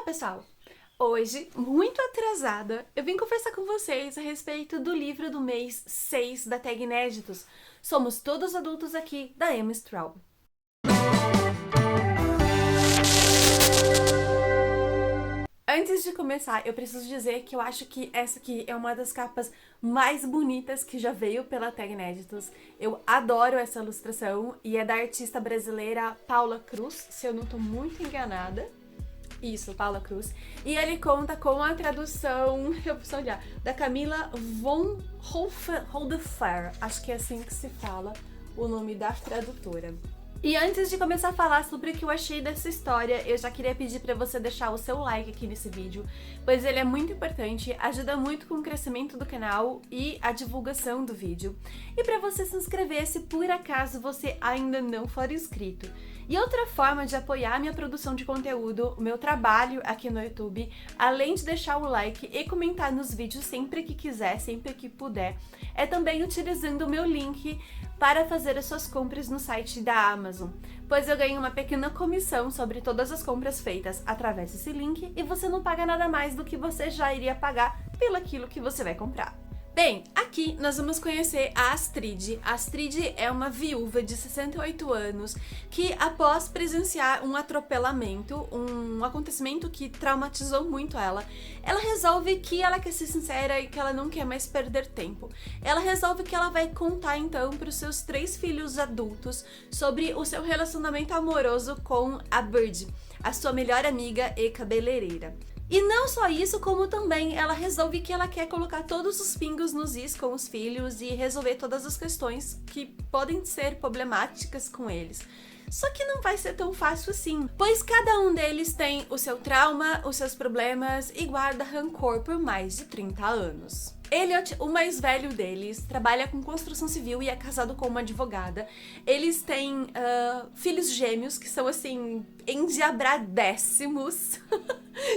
pessoal! Hoje, muito atrasada, eu vim conversar com vocês a respeito do livro do mês 6 da Tag Inéditos. Somos todos adultos aqui, da Emma Straub. Antes de começar, eu preciso dizer que eu acho que essa aqui é uma das capas mais bonitas que já veio pela Tag Inéditos. Eu adoro essa ilustração e é da artista brasileira Paula Cruz, se eu não tô muito enganada. Isso, Paula Cruz. E ele conta com a tradução, eu preciso olhar, da Camila von Holdefer. Acho que é assim que se fala o nome da tradutora. E antes de começar a falar sobre o que eu achei dessa história, eu já queria pedir pra você deixar o seu like aqui nesse vídeo, pois ele é muito importante, ajuda muito com o crescimento do canal e a divulgação do vídeo. E pra você se inscrever se por acaso você ainda não for inscrito. E outra forma de apoiar a minha produção de conteúdo, o meu trabalho aqui no YouTube, além de deixar o like e comentar nos vídeos sempre que quiser, sempre que puder, é também utilizando o meu link para fazer as suas compras no site da Amazon, pois eu ganho uma pequena comissão sobre todas as compras feitas através desse link e você não paga nada mais do que você já iria pagar pelo aquilo que você vai comprar. Bem, aqui nós vamos conhecer a Astrid. A Astrid é uma viúva de 68 anos que, após presenciar um atropelamento, um acontecimento que traumatizou muito ela resolve que ela quer ser sincera e que ela não quer mais perder tempo. Ela resolve que ela vai contar então para os seus 3 filhos adultos sobre o seu relacionamento amoroso com a Bird, a sua melhor amiga e cabeleireira. E não só isso, como também ela resolve que ela quer colocar todos os pingos nos is com os filhos e resolver todas as questões que podem ser problemáticas com eles. Só que não vai ser tão fácil assim, pois cada um deles tem o seu trauma, os seus problemas e guarda rancor por mais de 30 anos. Elliot, o mais velho deles, trabalha com construção civil e é casado com uma advogada. Eles têm filhos gêmeos que são, assim, endiabradésimos,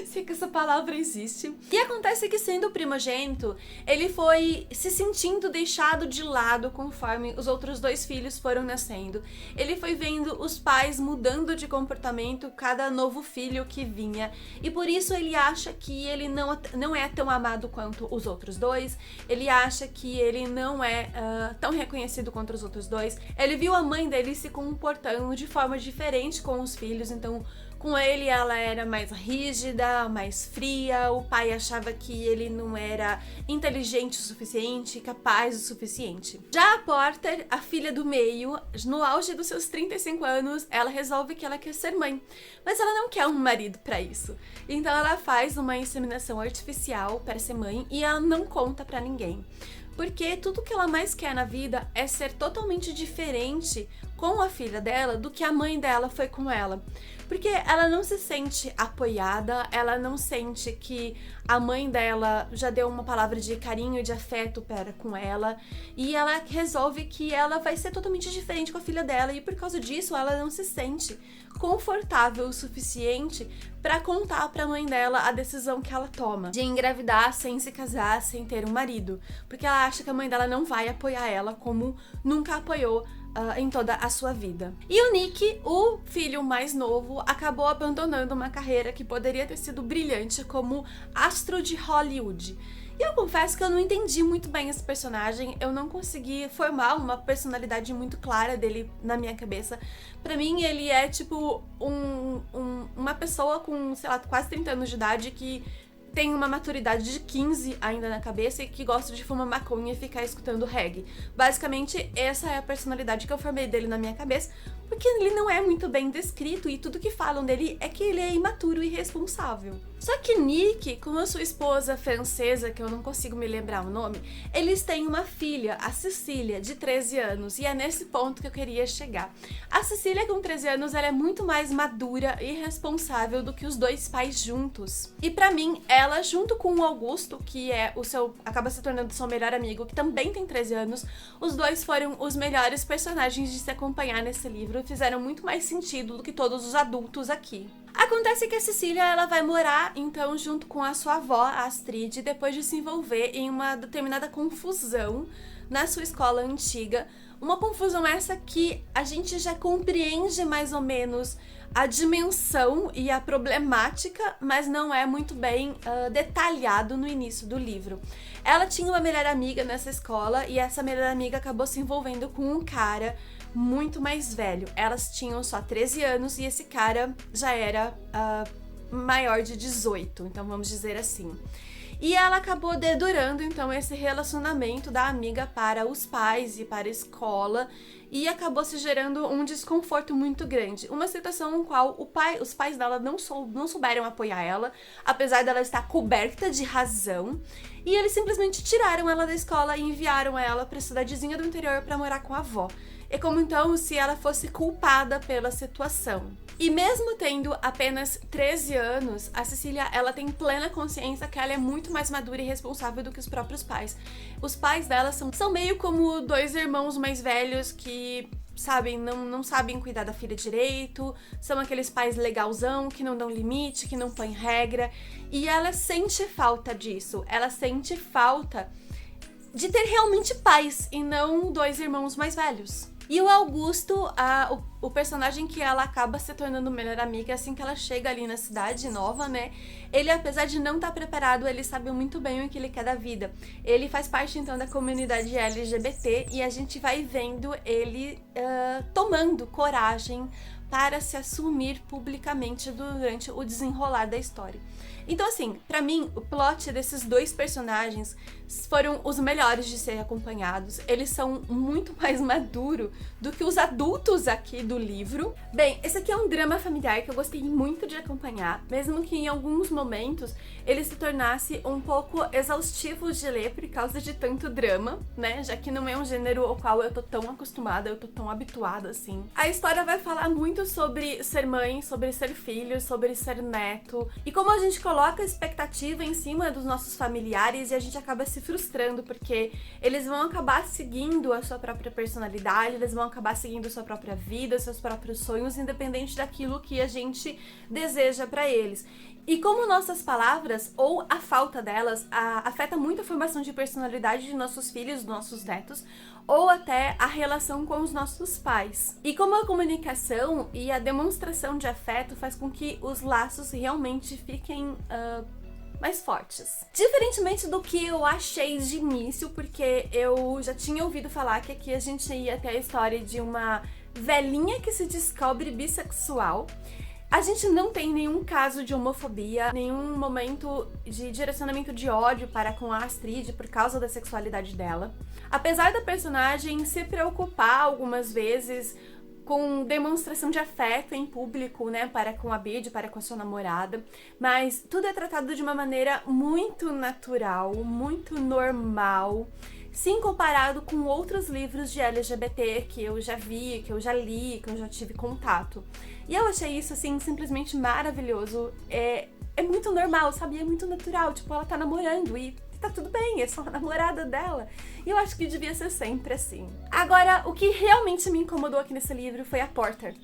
se é que essa palavra existe. E acontece que, sendo o primogênito, ele foi se sentindo deixado de lado conforme os outros 2 filhos foram nascendo. Ele foi vendo os pais mudando de comportamento cada novo filho que vinha, e por isso ele acha que ele não é tão amado quanto os outros 2. Ele acha que ele não é tão reconhecido quanto os outros 2. Ele viu a mãe dele se comportando de forma diferente com os filhos, então com ele ela era mais rígida, mais fria, o pai achava que ele não era inteligente o suficiente, capaz o suficiente. Já a Porter, a filha do meio, no auge dos seus 35 anos, ela resolve que ela quer ser mãe, mas ela não quer um marido pra isso. Então ela faz uma inseminação artificial para ser mãe e ela não conta pra ninguém. Porque tudo que ela mais quer na vida é ser totalmente diferente com a filha dela do que a mãe dela foi com ela. Porque ela não se sente apoiada, ela não sente que a mãe dela já deu uma palavra de carinho e de afeto para com ela, e ela resolve que ela vai ser totalmente diferente com a filha dela, e por causa disso ela não se sente confortável o suficiente para contar para a mãe dela a decisão que ela toma de engravidar sem se casar, sem ter um marido, porque ela acha que a mãe dela não vai apoiar ela como nunca apoiou em toda a sua vida. E o Nick, o filho mais novo, acabou abandonando uma carreira que poderia ter sido brilhante como astro de Hollywood. E eu confesso que eu não entendi muito bem esse personagem, eu não consegui formar uma personalidade muito clara dele na minha cabeça. Pra mim, ele é tipo uma pessoa com, sei lá, quase 30 anos de idade que tem uma maturidade de 15 ainda na cabeça e que gosta de fumar maconha e ficar escutando reggae. Basicamente, essa é a personalidade que eu formei dele na minha cabeça, porque ele não é muito bem descrito e tudo que falam dele é que ele é imaturo e irresponsável. Só que Nick, com a sua esposa francesa, que eu não consigo me lembrar o nome, eles têm uma filha, a Cecília, de 13 anos, e é nesse ponto que eu queria chegar. A Cecília, com 13 anos, ela é muito mais madura e responsável do que os 2 pais juntos. E pra mim, ela, junto com o Augusto, que é acaba se tornando seu melhor amigo, que também tem 13 anos, os 2 foram os melhores personagens de se acompanhar nesse livro, fizeram muito mais sentido do que todos os adultos aqui. Acontece que a Cecília, ela vai morar, então, junto com a sua avó, a Astrid, depois de se envolver em uma determinada confusão na sua escola antiga, Uma confusão essa que a gente já compreende mais ou menos a dimensão e a problemática, mas não é muito bem detalhado no início do livro. Ela tinha uma melhor amiga nessa escola e essa melhor amiga acabou se envolvendo com um cara muito mais velho. Elas tinham só 13 anos e esse cara já era maior de 18, então vamos dizer assim. E ela acabou dedurando, então, esse relacionamento da amiga para os pais e para a escola, e acabou se gerando um desconforto muito grande. Uma situação em qual os pais dela não souberam apoiar ela, apesar dela estar coberta de razão, e eles simplesmente tiraram ela da escola e enviaram ela para a cidadezinha do interior para morar com a avó. É como então se ela fosse culpada pela situação. E mesmo tendo apenas 13 anos, a Cecília, ela tem plena consciência que ela é muito mais madura e responsável do que os próprios pais. Os pais dela são meio como dois irmãos mais velhos que, sabem, não sabem cuidar da filha direito, são aqueles pais legalzão que não dão limite, que não põem regra. E ela sente falta disso, ela sente falta de ter realmente pais e não dois irmãos mais velhos. E o Augusto, o personagem que ela acaba se tornando melhor amiga assim que ela chega ali na cidade nova, né? Ele, apesar de não estar preparado, ele sabe muito bem o que ele quer da vida. Ele faz parte, então, da comunidade LGBT e a gente vai vendo ele tomando coragem para se assumir publicamente durante o desenrolar da história. Então, assim, pra mim, o plot desses dois personagens foram os melhores de ser acompanhados. Eles são muito mais maduros do que os adultos aqui do livro. Bem, esse aqui é um drama familiar que eu gostei muito de acompanhar, mesmo que em alguns momentos ele se tornasse um pouco exaustivo de ler por causa de tanto drama, né? Já que não é um gênero ao qual eu tô tão acostumada, eu tô tão habituada, assim. A história vai falar muito sobre ser mãe, sobre ser filho, sobre ser neto, e como a gente coloca a expectativa em cima dos nossos familiares e a gente acaba se frustrando porque eles vão acabar seguindo a sua própria personalidade, eles vão acabar seguindo a sua própria vida, seus próprios sonhos, independente daquilo que a gente deseja pra eles. E como nossas palavras, ou a falta delas, afeta muito a formação de personalidade de nossos filhos, dos nossos netos, ou até a relação com os nossos pais. E como a comunicação e a demonstração de afeto faz com que os laços realmente fiquem mais fortes. Diferentemente do que eu achei de início, porque eu já tinha ouvido falar que aqui a gente ia ter a história de uma velhinha que se descobre bissexual. A gente não tem nenhum caso de homofobia, nenhum momento de direcionamento de ódio para com a Astrid por causa da sexualidade dela. Apesar da personagem se preocupar algumas vezes com demonstração de afeto em público, né, para com a Bide, para com a sua namorada, mas tudo é tratado de uma maneira muito natural, muito normal, sim, comparado com outros livros de LGBT que eu já vi, que eu já li, que eu já tive contato. E eu achei isso, assim, simplesmente maravilhoso. É muito normal, sabe? É muito natural. Tipo, ela tá namorando e tá tudo bem, é só a namorada dela. E eu acho que devia ser sempre assim. Agora, o que realmente me incomodou aqui nesse livro foi a Porter.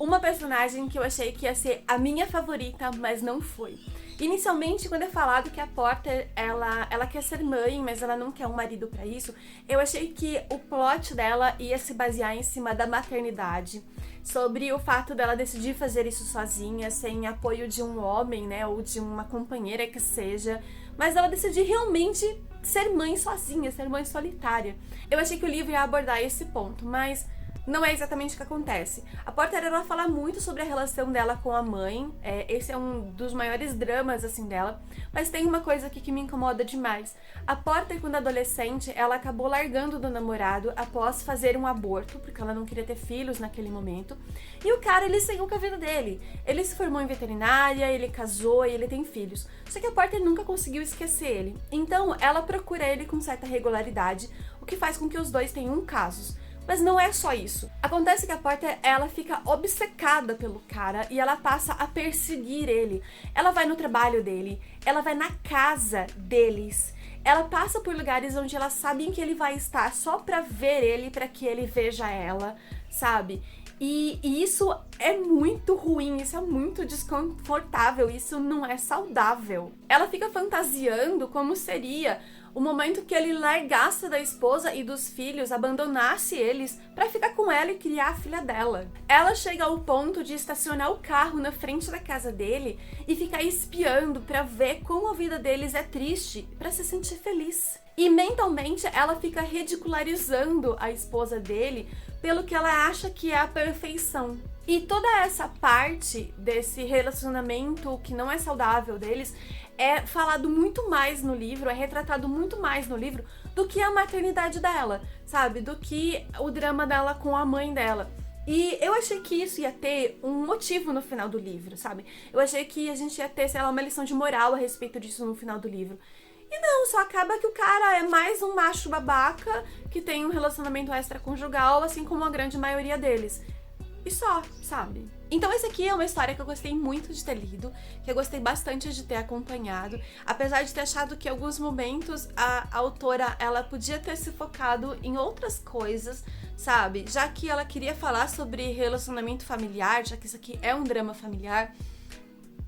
Uma personagem que eu achei que ia ser a minha favorita, mas não foi. Inicialmente, quando é falado que a Porter, ela quer ser mãe, mas ela não quer um marido pra isso, eu achei que o plot dela ia se basear em cima da maternidade, sobre o fato dela decidir fazer isso sozinha, sem apoio de um homem, né, ou de uma companheira que seja, mas ela decidir realmente ser mãe sozinha, ser mãe solitária. Eu achei que o livro ia abordar esse ponto, mas não é exatamente o que acontece. A Porter, ela fala muito sobre a relação dela com a mãe, esse é um dos maiores dramas, assim, dela, mas tem uma coisa aqui que me incomoda demais. A Porter, quando adolescente, ela acabou largando do namorado após fazer um aborto, porque ela não queria ter filhos naquele momento, e o cara, ele seguiu com a vida dele. Ele se formou em veterinária, ele casou e ele tem filhos. Só que a Porter nunca conseguiu esquecer ele. Então, ela procura ele com certa regularidade, o que faz com que os dois tenham casos. Mas não é só isso. Acontece que a Porter, ela fica obcecada pelo cara e ela passa a perseguir ele. Ela vai no trabalho dele, ela vai na casa deles. Ela passa por lugares onde ela sabe que ele vai estar só pra ver ele, pra que ele veja ela, sabe? E isso é muito ruim, isso é muito desconfortável, isso não é saudável. Ela fica fantasiando como seria o momento que ele largasse da esposa e dos filhos, abandonasse eles pra ficar com ela e criar a filha dela. Ela chega ao ponto de estacionar o carro na frente da casa dele e ficar espiando pra ver como a vida deles é triste, pra se sentir feliz. E mentalmente ela fica ridicularizando a esposa dele pelo que ela acha que é a perfeição. E toda essa parte desse relacionamento que não é saudável deles é falado muito mais no livro, é retratado muito mais no livro do que a maternidade dela, sabe? Do que o drama dela com a mãe dela. E eu achei que isso ia ter um motivo no final do livro, sabe? Eu achei que a gente ia ter, sei lá, uma lição de moral a respeito disso no final do livro. E não, só acaba que o cara é mais um macho babaca que tem um relacionamento extraconjugal, assim como a grande maioria deles. E só, sabe? Então esse aqui é uma história que eu gostei muito de ter lido, que eu gostei bastante de ter acompanhado, apesar de ter achado que em alguns momentos a autora, ela podia ter se focado em outras coisas, sabe? Já que ela queria falar sobre relacionamento familiar, já que isso aqui é um drama familiar,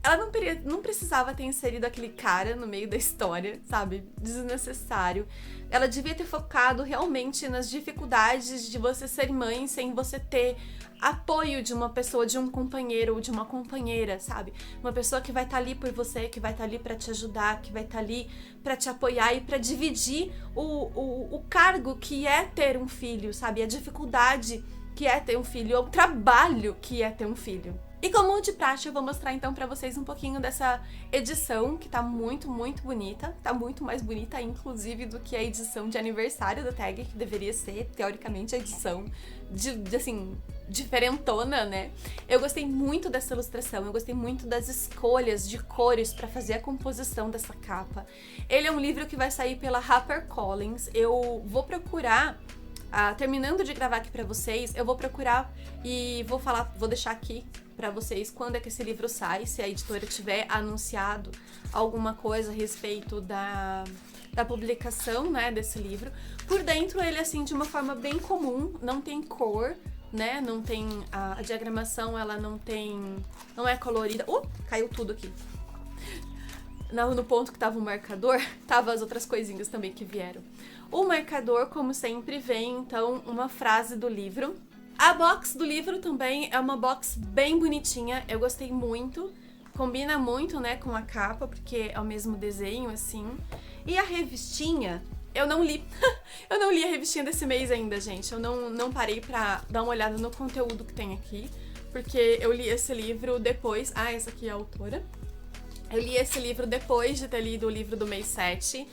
ela não precisava ter inserido aquele cara no meio da história, sabe? Desnecessário. Ela devia ter focado realmente nas dificuldades de você ser mãe sem você ter apoio de uma pessoa, de um companheiro ou de uma companheira, sabe? Uma pessoa que vai estar ali por você, que vai estar ali pra te ajudar, que vai estar ali pra te apoiar e pra dividir o cargo que é ter um filho, sabe? A dificuldade que é ter um filho, ou o trabalho que é ter um filho. E como de praxe, eu vou mostrar então pra vocês um pouquinho dessa edição, que tá muito, muito bonita. Tá muito mais bonita, inclusive, do que a edição de aniversário da tag, que deveria ser, teoricamente, a edição assim, diferentona, né? Eu gostei muito dessa ilustração, eu gostei muito das escolhas de cores pra fazer a composição dessa capa. Ele é um livro que vai sair pela HarperCollins. Eu vou procurar... terminando de gravar aqui pra vocês, eu vou procurar e vou deixar aqui pra vocês quando é que esse livro sai, se a editora tiver anunciado alguma coisa a respeito da publicação, né, desse livro. Por dentro ele, assim, de uma forma bem comum, não tem cor, né, não tem... A diagramação, ela não é colorida. Caiu tudo aqui. No ponto que tava o marcador, tava as outras coisinhas também que vieram. O marcador, como sempre, vem, então, uma frase do livro. A box do livro também é uma box bem bonitinha, eu gostei muito. Combina muito, né, com a capa, porque é o mesmo desenho, assim. E a revistinha, eu não li. Eu não li a revistinha desse mês ainda, gente. Eu não parei pra dar uma olhada no conteúdo que tem aqui, porque eu li esse livro depois... essa aqui é a autora. Eu li esse livro depois de ter lido o livro do mês 7.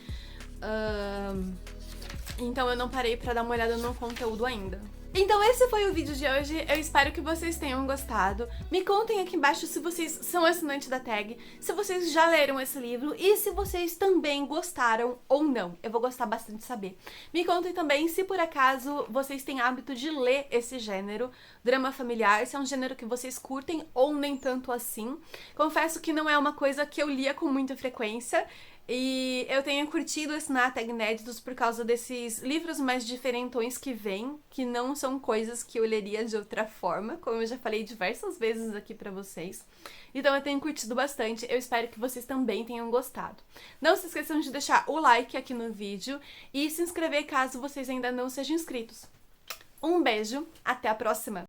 Então eu não parei pra dar uma olhada no conteúdo ainda. Então esse foi o vídeo de hoje, eu espero que vocês tenham gostado. Me contem aqui embaixo se vocês são assinantes da tag, se vocês já leram esse livro e se vocês também gostaram ou não. Eu vou gostar bastante de saber. Me contem também se por acaso vocês têm hábito de ler esse gênero, drama familiar, se é um gênero que vocês curtem ou nem tanto assim. Confesso que não é uma coisa que eu lia com muita frequência, e eu tenho curtido assinar Tag Inéditos por causa desses livros mais diferentões que vêm, que não são coisas que eu leria de outra forma, como eu já falei diversas vezes aqui pra vocês. Então eu tenho curtido bastante, eu espero que vocês também tenham gostado. Não se esqueçam de deixar o like aqui no vídeo e se inscrever caso vocês ainda não sejam inscritos. Um beijo, até a próxima!